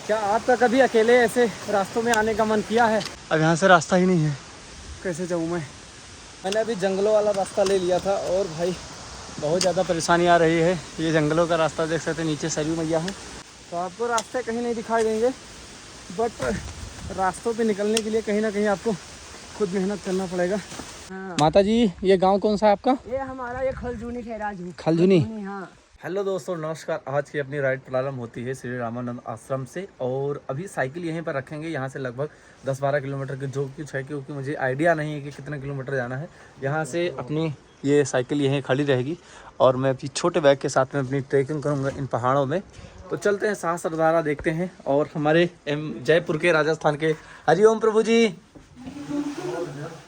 क्या आपका कभी अकेले ऐसे रास्तों में आने का मन किया है? अब यहाँ से रास्ता ही नहीं है, कैसे जाऊँ मैं? मैंने अभी जंगलों वाला रास्ता ले लिया था और भाई बहुत ज़्यादा परेशानी आ रही है। ये जंगलों का रास्ता देख सकते हैं, नीचे सरयू मैया है। तो आपको रास्ते कहीं नहीं दिखाई देंगे, बट रास्तों पे निकलने के लिए कहीं ना कहीं आपको खुद मेहनत करना पड़ेगा। हाँ। माता जी, ये गांव कौन सा है आपका? ये हमारा ये खलजूनी खैराजू। खलजूनी। हाँ। हेलो दोस्तों, नमस्कार। आज की अपनी राइड प्रारंभ होती है श्री रामानंद आश्रम से और अभी साइकिल यहीं पर रखेंगे। यहाँ से लगभग 10-12 किलोमीटर की, जो कुछ है, क्योंकि मुझे आइडिया नहीं है कि कितने किलोमीटर जाना है। यहाँ से अपनी ये साइकिल यहीं खड़ी रहेगी और मैं अपनी छोटे बैग के साथ में अपनी ट्रैकिंग करूँगा इन पहाड़ों में। तो चलते हैं, सहस्त्रधारा देखते हैं। और हमारे जयपुर के, राजस्थान के, हरिओम प्रभु जी,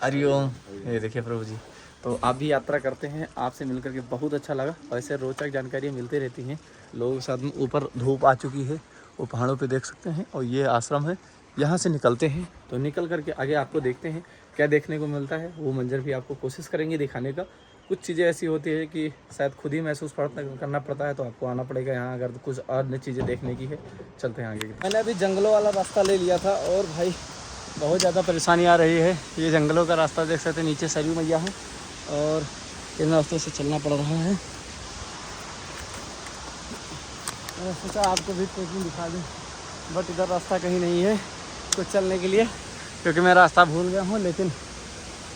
हरिओम। ये देखिए प्रभु जी। तो आप भी यात्रा करते हैं, आपसे मिलकर के बहुत अच्छा लगा। ऐसे रोचक जानकारी मिलती रहती हैं लोगों के साथ में। ऊपर धूप आ चुकी है, वो पहाड़ों पे देख सकते हैं, और ये आश्रम है। यहाँ से निकलते हैं, तो निकल करके आगे आपको देखते हैं क्या देखने को मिलता है। वो मंजर भी आपको कोशिश करेंगे दिखाने का। कुछ चीज़ें ऐसी होती है कि शायद खुद ही महसूस करना पड़ता है, तो आपको आना पड़ेगा यहाँ अगर कुछ अन्य चीज़ें देखने की है। चलते हैं आगे। मैंने अभी जंगलों वाला रास्ता ले लिया था और भाई बहुत ज़्यादा परेशानी आ रही है। ये जंगलों का रास्ता देख सकते हैं, नीचे सरयू मैया है और इन रास्तों से चलना पड़ रहा है। मैंने सोचा आपको भी ट्रेकिंग दिखा दूँ, बट इधर रास्ता कहीं नहीं है कुछ चलने के लिए, क्योंकि मैं रास्ता भूल गया हूँ। लेकिन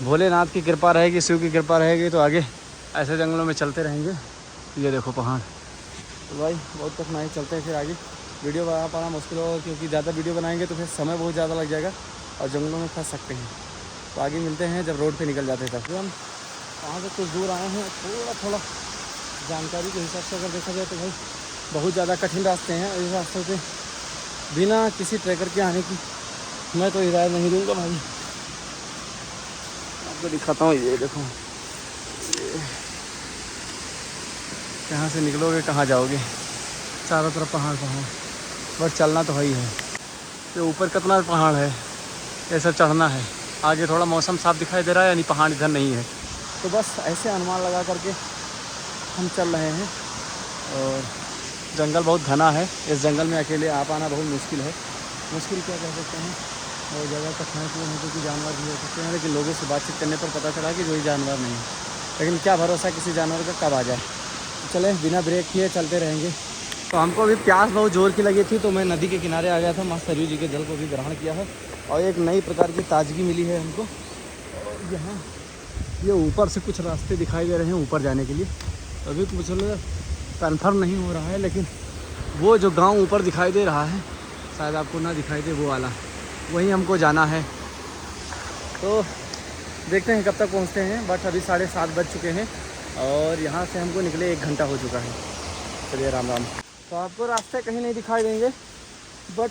भोलेनाथ की कृपा रहेगी, शिव की कृपा रहेगी, तो आगे ऐसे जंगलों में चलते रहेंगे। ये देखो पहाड़। तो भाई बहुत कठिनाई, चलते हैं फिर आगे। वीडियो बना पाना मुश्किल होगा, क्योंकि ज़्यादा वीडियो बनाएंगे तो फिर समय बहुत ज़्यादा लग जाएगा और जंगलों में फंस सकते हैं। तो आगे मिलते हैं जब रोड पे निकल जाते हैं। तब हम वहाँ से कुछ दूर आए हैं, थोड़ा जानकारी के हिसाब से अगर देखा जाए तो भाई बहुत ज़्यादा कठिन रास्ते हैं। इस रास्तों पे बिना किसी ट्रैकर के आने की मैं तो हिदायत नहीं दूँगा भाई। आपको दिखाता हूँ, ये देखो, यहाँ से निकलोगे कहाँ जाओगे? चारों तरफ पहाड़, बट चलना तो वही है। ये ऊपर कितना पहाड़ है, ये सब चढ़ना है। आगे थोड़ा मौसम साफ दिखाई दे रहा है, यानी पहाड़ इधर नहीं है। तो बस ऐसे अनुमान लगा करके हम चल रहे हैं। और जंगल बहुत घना है, इस जंगल में अकेले आ पाना बहुत मुश्किल है। मुश्किल क्या कह सकते हैं, और जगह कठिनाईपूर्ण है, क्योंकि जानवर भी हो सकते हैं। लेकिन लोगों से बातचीत करने पर पता चला कि कोई जानवर नहीं है, लेकिन क्या भरोसा किसी जानवर का कब आ जाए। चले, बिना ब्रेक किए चलते रहेंगे। तो हमको अभी प्यास बहुत ज़ोर की लगी थी, तो मैं नदी के किनारे आ गया था। माँ सरयू जी के जल को भी ग्रहण किया है और एक नई प्रकार की ताजगी मिली है हमको। और यहाँ ये ऊपर से कुछ रास्ते दिखाई दे रहे हैं ऊपर जाने के लिए। अभी कुछ कन्फर्म नहीं हो रहा है, लेकिन वो जो गांव ऊपर दिखाई दे रहा है, शायद आपको ना दिखाई दे वो वाला, वहीं हमको जाना है। तो देखते हैं कब तक पहुँचते हैं। बट अभी 7:30 बज चुके हैं और यहाँ से हमको निकले 1 घंटा हो चुका है। चलिए राम राम। तो आपको रास्ते कहीं नहीं दिखाई देंगे, बट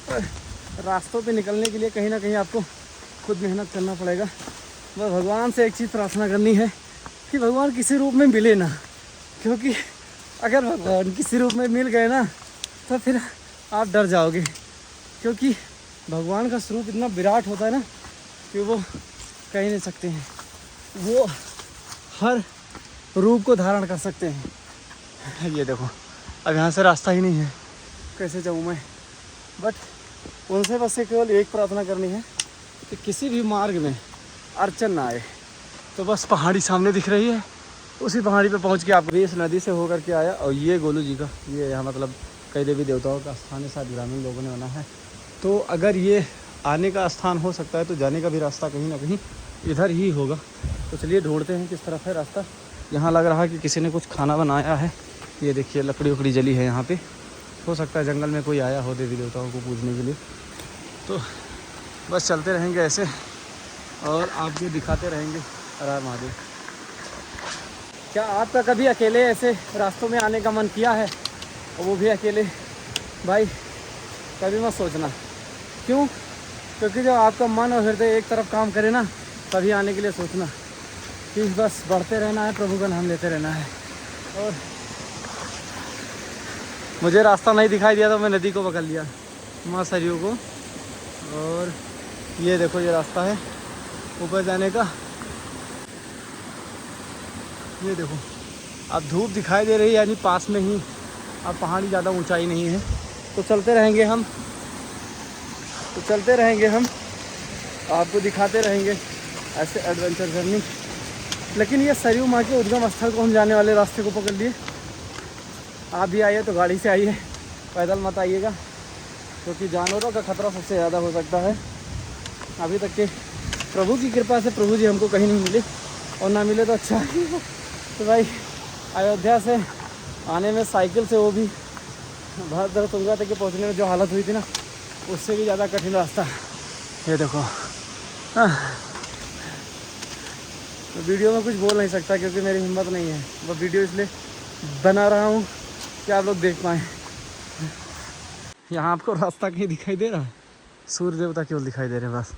रास्तों पे निकलने के लिए कहीं ना कहीं आपको खुद मेहनत करना पड़ेगा। बस भगवान से एक चीज़ प्रार्थना करनी है कि भगवान किसी रूप में मिले ना, क्योंकि अगर भगवान किसी रूप में मिल गए ना तो फिर आप डर जाओगे, क्योंकि भगवान का स्वरूप इतना विराट होता है ना कि वो कह नहीं सकते हैं। वो हर रूप को धारण कर सकते हैं। ये देखो, अब यहाँ से रास्ता ही नहीं है, कैसे जाऊँ मैं? बट उनसे बस से केवल एक प्रार्थना करनी है कि किसी भी मार्ग में अड़चन ना आए। तो बस पहाड़ी सामने दिख रही है, उसी पहाड़ी पे पहुँच के आप इस नदी से होकर के आया। और ये गोलू जी का, ये यहाँ मतलब कई देवी देवताओं का स्थान है, शायद ग्रामीण लोगों ने बना है। तो अगर ये आने का स्थान हो सकता है, तो जाने का भी रास्ता कहीं ना कहीं इधर ही होगा। तो चलिए ढूंढते हैं किस तरफ है रास्ता। यहाँ लग रहा है कि किसी ने कुछ खाना बनाया है। ये देखिए लकड़ी उकड़ी जली है यहाँ पे। हो सकता है जंगल में कोई आया हो देवी देवताओं को पूजने के लिए। तो बस चलते रहेंगे ऐसे और आपको दिखाते रहेंगे। हर हर महादेव। क्या आपका कभी अकेले ऐसे रास्तों में आने का मन किया है, और वो भी अकेले? भाई कभी मत सोचना। क्यों? क्योंकि जब आपका मन और हृदय एक तरफ काम करे ना, तभी आने के लिए सोचना कि बस बढ़ते रहना है, प्रभु का नाम लेते रहना है। और मुझे रास्ता नहीं दिखाई दिया तो मैं नदी को पकड़ लिया, माँ सरयू को। और ये देखो, ये रास्ता है ऊपर जाने का। ये देखो, अब धूप दिखाई दे रही है, यानी पास में ही, अब पहाड़ी ज़्यादा ऊंचाई नहीं है। तो चलते रहेंगे हम तो चलते रहेंगे हम, आपको दिखाते रहेंगे ऐसे एडवेंचर जर्नी। लेकिन ये सरयू माँ के उद्गम स्थल को हम जाने वाले रास्ते को पकड़ लिए। आप भी आइए तो गाड़ी से आइए, पैदल मत आइएगा, क्योंकि जानवरों का खतरा सबसे ज़्यादा हो सकता है। अभी तक के प्रभु की कृपा से प्रभु जी हमको कहीं नहीं मिले, और ना मिले तो अच्छा ही। तो भाई अयोध्या से आने में साइकिल से, वो भी भद्र तुंगा तक के पहुँचने में जो हालत हुई थी ना, उससे भी ज़्यादा कठिन रास्ता। ये देखो वीडियो में कुछ बोल नहीं सकता क्योंकि मेरी हिम्मत नहीं है, वो वीडियो इसलिए बना रहा हूँ कि आप लोग देख पाएँ। यहाँ आपको रास्ता कहीं दिखाई दे रहा है? सूर्य देवता केवल दिखाई दे रहे हैं बस।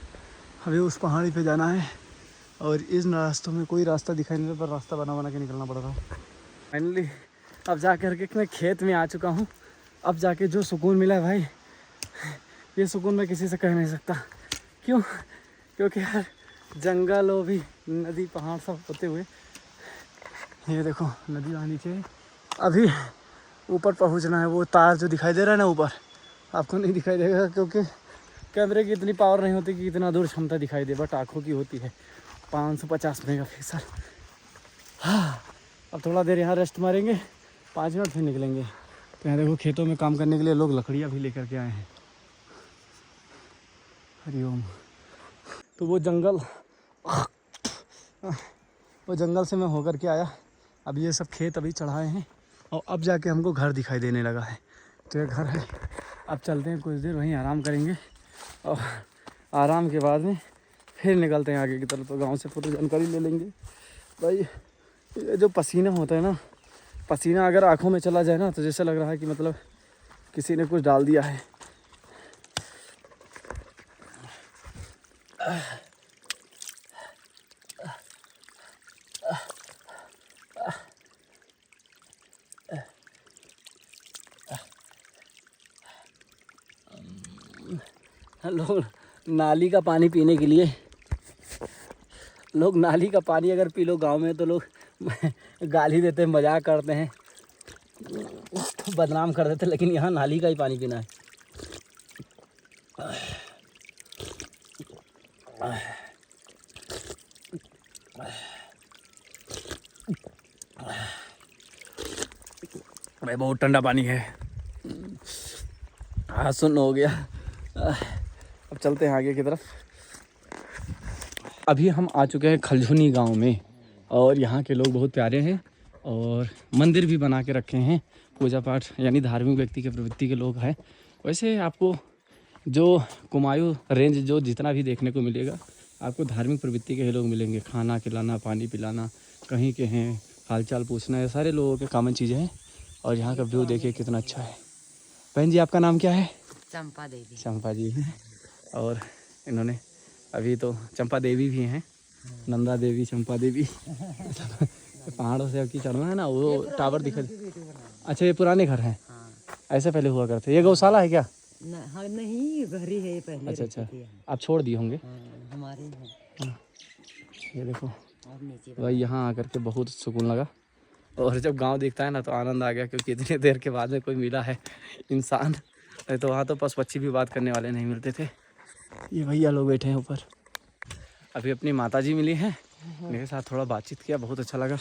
अभी उस पहाड़ी पे जाना है, और इस रास्तों में कोई रास्ता दिखाई नहीं दे, पर रास्ता बना के निकलना पड़ रहा है। फाइनली अब जा कर के मैं खेत में आ चुका हूँ। अब जाके जो सुकून मिला है भाई, ये सुकून मैं किसी से कह नहीं सकता। क्यों? क्योंकि यार जंगल और भी नदी पहाड़ सब होते हुए, ये देखो नदी वहाँ नीचे है। अभी ऊपर पहुँचना है। वो तार जो दिखाई दे रहा है ना ऊपर, आपको नहीं दिखाई देगा क्योंकि कैमरे की इतनी पावर नहीं होती कि इतना दूर क्षमता दिखाई दे, बट आँखों की होती है 550 मेगापिक्सल। हाँ, अब थोड़ा देर यहाँ रेस्ट मारेंगे, 5 मिनट फिर निकलेंगे। तो यहाँ देखो खेतों में काम करने के लिए लोग लकड़ियाँ भी लेकर के आए हैं। हरिओम। तो वो जंगल से मैं होकर के आया। अब ये सब खेत अभी चढ़ाए हैं, और अब जाके हमको घर दिखाई देने लगा है। तो ये घर है। अब चलते हैं, कुछ देर वहीं आराम करेंगे, और आराम के बाद में फिर निकलते हैं आगे की तरफ। तो गांव से पूरी जानकारी ले लेंगे। भाई ये जो पसीना होता है ना, पसीना अगर आँखों में चला जाए ना, तो जैसे लग रहा है कि मतलब किसी ने कुछ डाल दिया है। लोग नाली का पानी पीने के लिए, लोग नाली का पानी अगर पी लो गांव में तो लोग गाली देते हैं, मजाक करते हैं, बदनाम कर देते हैं। लेकिन यहाँ नाली का ही पानी पीना है। भाई बहुत ठंडा पानी है। हाँ सुन हो गया। अब चलते हैं आगे की तरफ। अभी हम आ चुके हैं खलझुनी गांव में, और यहाँ के लोग बहुत प्यारे हैं, और मंदिर भी बना के रखे हैं। पूजा पाठ यानी धार्मिक व्यक्ति के प्रवृत्ति के लोग हैं। वैसे आपको जो कुमायूं रेंज जो जितना भी देखने को मिलेगा, आपको धार्मिक प्रवृत्ति के ही लोग मिलेंगे। खाना खिलाना, पानी पिलाना, कहीं के हैं हालचाल पूछना, ये सारे लोगों के कॉमन चीज़ें हैं। और यहाँ का व्यू देखिए कितना अच्छा है। बहन जी आपका नाम क्या है? चंपा देवी। चंपा जी हैं। और इन्होंने अभी तो चंपा देवी भी हैं, नंदा देवी, चंपा देवी। पहाड़ों से अभी चढ़ना है ना, वो टावर दिखा। अच्छा ये पुराने घर हैं? ऐसे पहले हुआ करते। ये गौशाला है क्या? नहीं, घर ही है पहले। अच्छा अच्छा, आप छोड़ दिए होंगे। हमारे हैं। ये देखो भाई, यहाँ आकर के बहुत सुकून लगा। और जब गांव दिखता है ना तो आनंद आ गया, क्योंकि इतनी देर के बाद में कोई मिला है इंसान। नहीं तो वहाँ तो पशु पक्षी भी बात करने वाले नहीं मिलते थे। ये भैया लोग बैठे हैं ऊपर। अभी अपनी माता जी मिली हैं, मेरे साथ थोड़ा बातचीत किया, बहुत अच्छा लगा।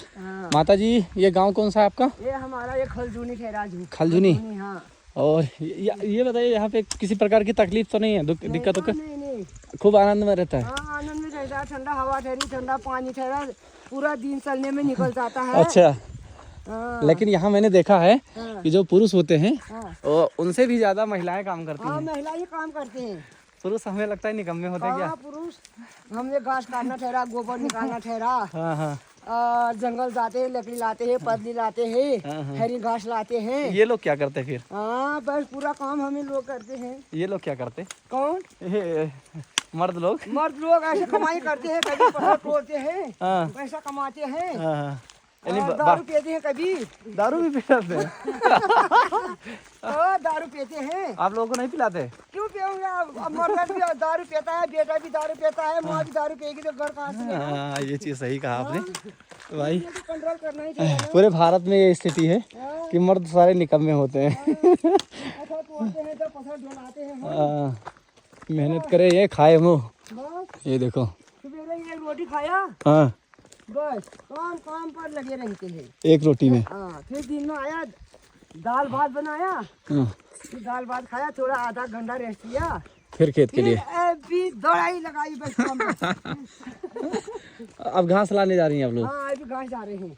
माता जी ये गांव कौन सा है आपका? ये हमारा ये खलझुनी ठहराजू। खलझुनी। हाँ। और ये बताइए, यहाँ पे किसी प्रकार की तकलीफ तो नहीं है? दिक्कत तो नहीं, खूब आनंद में रहता है? हाँ, आनंद में रहता है। ठंडा हवा ठहरी, ठंडा पानी ठहरा, पूरा दिन चलने में निकल जाता है। अच्छा। लेकिन यहाँ मैंने देखा है कि जो पुरुष होते हैं उनसे भी ज्यादा महिलाएं काम करती हैं। महिला ही काम करते हैं। पुरुष हमें लगता है निकम्मे होते हैं क्या? पुरुष हमने घास काटना ठहरा, गोबर निकालना ठहरा, हाँ। जंगल जाते हैं, लकड़ी लाते हैं, पतली लाते हैं, हरी घास लाते हैं। ये लोग क्या करते फिर? हाँ बस पूरा काम हमें लोग करते हैं। ये लोग क्या करते? कौन? मर्द लोग। मर्द लोग ऐसे कमाई करते हैं, कभी पत्थर तोड़ते हैं, पैसा कमाते हैं, दारू पीते हैं, कभी दारू भी पिलाते हैं। दारू पीते हैं। आप लोगों को नहीं पिलाते? क्यों पियूंगा? मर्द भी दारू पीता है, बेटा भी दारू पीता है, माँ भी दारू पिएगी तो घर कहाँ से? हाँ ये चीज़ सही कहा आपने भाई। कंट्रोल करना ही चाहिए। पूरे भारत में ये स्थिति है कि मर्द सारे निकम्मे होते हैं। पत्थर तोड़ते हैं तो पत्थर ढलाते हैं। मेहनत करे ये खाए वो। बस ये देखो। सवेरे ये रोटी खाया, हाँ बस काम काम पर लगे रहते हैं। एक रोटी में। हाँ फिर दिन में आया, दाल भात बनाया, हाँ, फिर दाल भात खाया, थोड़ा आधा घंटा रेस्ट किया, फिर खेत के फिर लिए। अभी दौड़ाई लगाई बस काम में। अब घास लाने जा रही हैं आप लोग? हाँ अभी घास जा रहे हैं।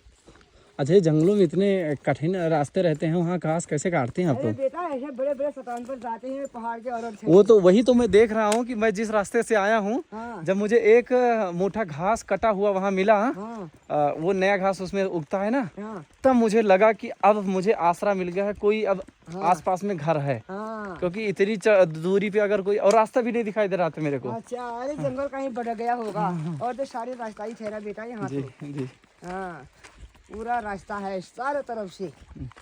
अच्छा, ये जंगलों में इतने कठिन रास्ते रहते हैं, वहाँ घास कैसे काटते हैं आप अरे लोग? बेटा ऐसे बड़े बड़े चट्टान पर जाते हैं पहाड़ के और वो तो वही तो मैं देख रहा हूँ कि मैं जिस रास्ते से आया हूँ, हाँ जब मुझे एक मोटा घास कटा हुआ वहाँ मिला, हाँ वो नया घास उसमें उगता है ना, हाँ तब मुझे लगा कि अब मुझे आसरा मिल गया है, कोई अब हाँ। आसपास में घर है। हाँ। क्योंकि इतनी दूरी पे अगर कोई और रास्ता भी नहीं दिखाई दे रहा था मेरे को। अच्छा, अरे जंगल कहीं बढ़ गया होगा और तो सारे रास्ता ही ठहरा बेटा यहाँ जी तो। जी। हाँ पूरा रास्ता है चारों तरफ से।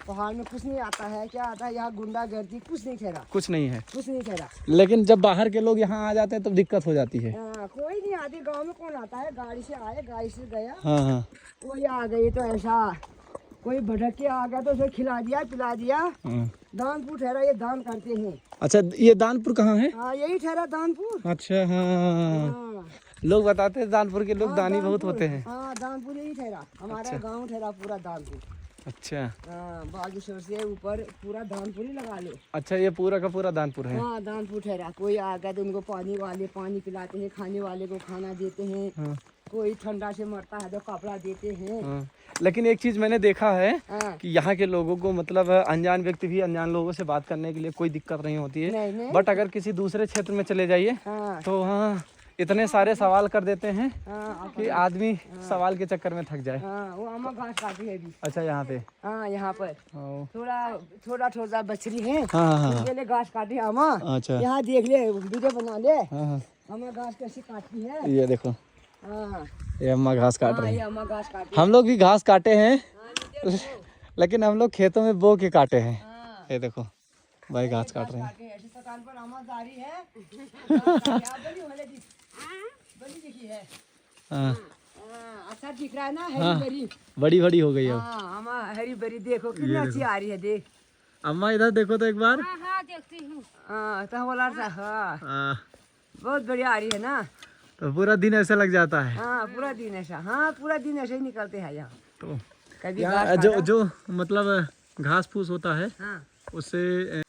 पहाड़ में कुछ नहीं आता है, क्या आता है यहाँ गुंडागर्दी कुछ नहीं ठहरा, कुछ नहीं है। कुछ नहीं ठहरा। लेकिन जब बाहर के लोग यहाँ आ जाते हैं तब दिक्कत हो जाती है। हाँ, कोई नहीं आते गांव में, कौन आता है? गाड़ी से आए, गाड़ी से गया, हाँ हाँ। कोई आ गई तो ऐसा, कोई भटक के आ गया तो उसे खिला दिया पिला दिया। हाँ। दानपुर ठहरा, ये दान करते हैं। अच्छा, ये दानपुर कहाँ है? हाँ यही ठहरा दानपुर। अच्छा हाँ, हाँ लोग बताते हैं दानपुर के लोग हाँ, दानी बहुत दानपुर। होते हैं। हाँ दानपुर यही ठहरा, हमारा गांव ठहरा पूरा दानपुर। अच्छा हाँ बागेश्वर से ऊपर पूरा दानपुर ही लगा लो। अच्छा, ये पूरा का पूरा दानपुर है। हाँ दानपुर ठहरा। कोई आ गया तो उनको पानी वाले पानी पिलाते हैं, खाने वाले को खाना देते हैं। हाँ। कोई ठंडा से मरता है तो कपड़ा देते हैं। हाँ। लेकिन एक चीज मैंने देखा है हाँ। कि यहाँ के लोगों को मतलब अनजान व्यक्ति भी अनजान लोगों से बात करने के लिए कोई दिक्कत नहीं होती है। नहीं नहीं। बट अगर किसी दूसरे क्षेत्र में चले जाइए हाँ तो वहाँ इतने सारे सवाल कर देते हैं हाँ कि आदमी सवाल के चक्कर में थक जाए। हाँ वो अम्मा घास काटी है अभी। अच्छा, यहाँ पे? हाँ यहाँ पर हाँ थोड़ा थोड़ा बछड़ी है, हाँ हाँ। उनके लिए घास काटी है अम्मा। अच्छा यहाँ देख ले, वीडियो बना ले, हाँ हाँ। अम्मा घास कैसे काटती है। ये देखो, हाँ ये अम्मा घास काट हाँ रही ये है। अम्मा घास काटी। हम लोग भी घास काटे हैं, हाँ, ये देखो। लेकिन हम लोग खेतों में बो के काटे हैं। हाँ। ये देखो भाई घास काट रहे हैं। काटे हैं। ऐसी दुकान पर अम्मा जा रही है। आप बड़ी दिखी है। हाँ हाँ, अच्छा दिख रहा है ना, हरी भरी। बड़ी बड़ी हो गई अब। हाँ अम्मा हरी भरी देखो कितनी अच्छी आ रही है, देख। अम्मा इधर देखो तो एक बार। हाँ देखती हूँ। हाँ तो बोला था, हाँ हाँ, बहुत बढ़िया आ रही है ना। तो पूरा दिन ऐसा लग जाता है। हाँ पूरा दिन ऐसा, हाँ पूरा दिन ऐसे ही निकलते हैं यहाँ। तो कभी यहाँ घास जो काटा। जो मतलब घास फूस होता है हाँ उससे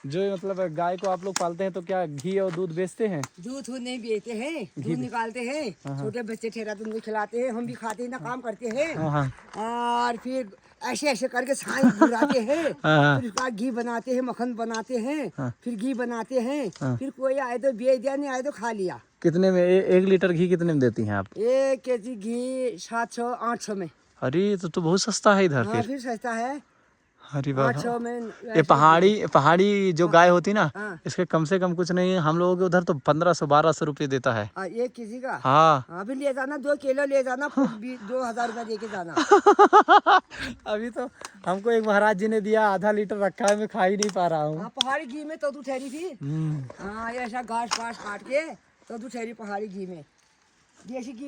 जो मतलब गाय को आप लोग पालते हैं तो क्या घी और दूध बेचते हैं? दूध नहीं बेचते हैं, दूध निकालते हैं, छोटे बच्चे ठहरा तो उनको खिलाते हैं, हम भी खाते हैं ना, काम करते हैं। हाँ और फिर ऐसे ऐसे करके साई गिराते हैं, हाँ। फिर उसका घी बनाते हैं, मक्खन बनाते हैं, हाँ। फिर घी बनाते हैं, हाँ। फिर कोई आए तो बेच दिया, नहीं आए तो खा लिया। कितने में एक लीटर घी कितने में देती हैं आप? 1 केजी घी 700-800 में। अरे तो बहुत सस्ता है इधर हाँ फिर। फिर सस्ता है, अरे वाह। 800 में। ये पहाड़ी जो गाय होती ना, हाँ। इसके कम से कम कुछ नहीं, हम लोगों के उधर तो 1500-1200 रुपये देता है। 1 केजी का। हाँ। हाँ फिर ले जाना, 2 किलो ले जाना, 2000 रुपया दे के जाना। अभी तो हमको एक महाराज जी ने दिया, आधा लीटर रखा है, मैं खा ही नहीं पा रहा हूँ। हाँ पहाड़ी घी में तो तू ठहरी थी। हाँ ये ऐसा घास घास काट के तो तू ठहरी पहाड़ी घी में, देसी घी में।